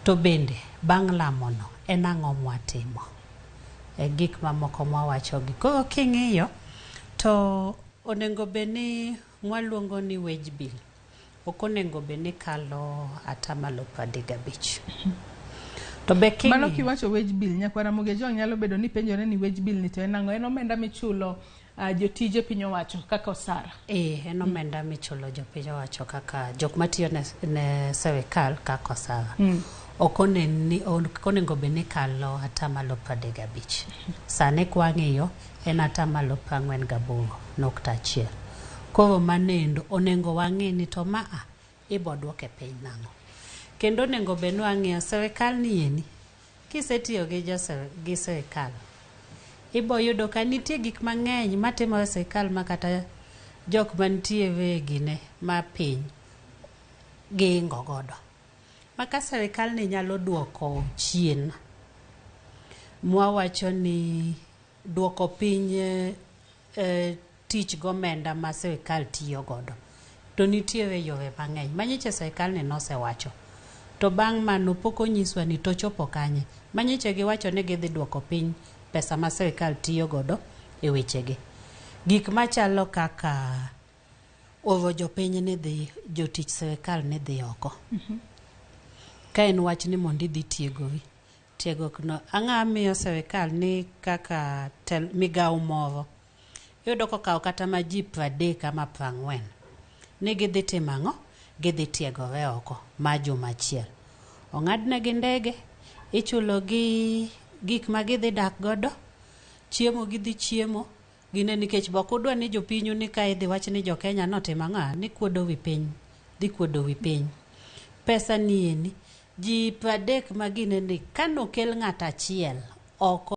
To bende bang' lamono en ang'o mwatimo gik mamoko mwawachogi. Koro king'iyo to onego bedni mwaluongo ni wage bill ok onego bedni kalo atamalo 35. To be king'iyo mano kiwacho wage bill nyakwa Ramogi jong nyalo bedo ni penjore ni wage bill ni to en ang'o? En omenda michulo jotije piny owacho kaka osara. En omenda michulo jopiny owacho kaka jok matiyo ne sirkal kaka osara. Ok onego bedni kalo atamalo 35. Sani kwang'iyo en atamalo 48.1. Koro manendo onego wang'e ni to maa ibo duoke piny nang'o. Kendo onego bedni wang'iyo sirkal ni eni kisetiyo gi sirkal ibo yudo ka nitie gik mang'eny matimore sirkal makata jok mantie wegine ma piny giingo godo. Maka sirkal ni nyalo duoko chien. Mwawacho ni duoko piny tich gomenda ma sirkal tiyo godo. To nitiere yore mang'eny. Manyiche sirkal ni nosewacho. To bang' mano pok onyiswa ni to chopo kanye. Manyiche giwacho ni gidhi duoko piny pesa ma sirkal tiyo godo e wechegi. Gik machalo kaka oro jopiny ni dhi, jotich sirkal ni dhi oko. Ka en wach ni mondo idhi tiegori. Tiegruok no ang'a miyo sirkal ni kaka migawo moro. Iyudo kokawo kata ma ji 30 ama 40. Ni gidhi timo ang'o? Gidhi tiegore oko ma juma achiel. Ong'adnegi ndege, ichulo gi gik ma gidhi dak godo, chiemo gidhi chiemo, gine nikech bok udwa ni jopinyu ni ka idhi wach ni jo Kenya notimo ang'o ni kuodo wi piny, dhi kuodo wi piny. Pesa ni eni ji 30 ma gine ni kanokel ng'at achiel oko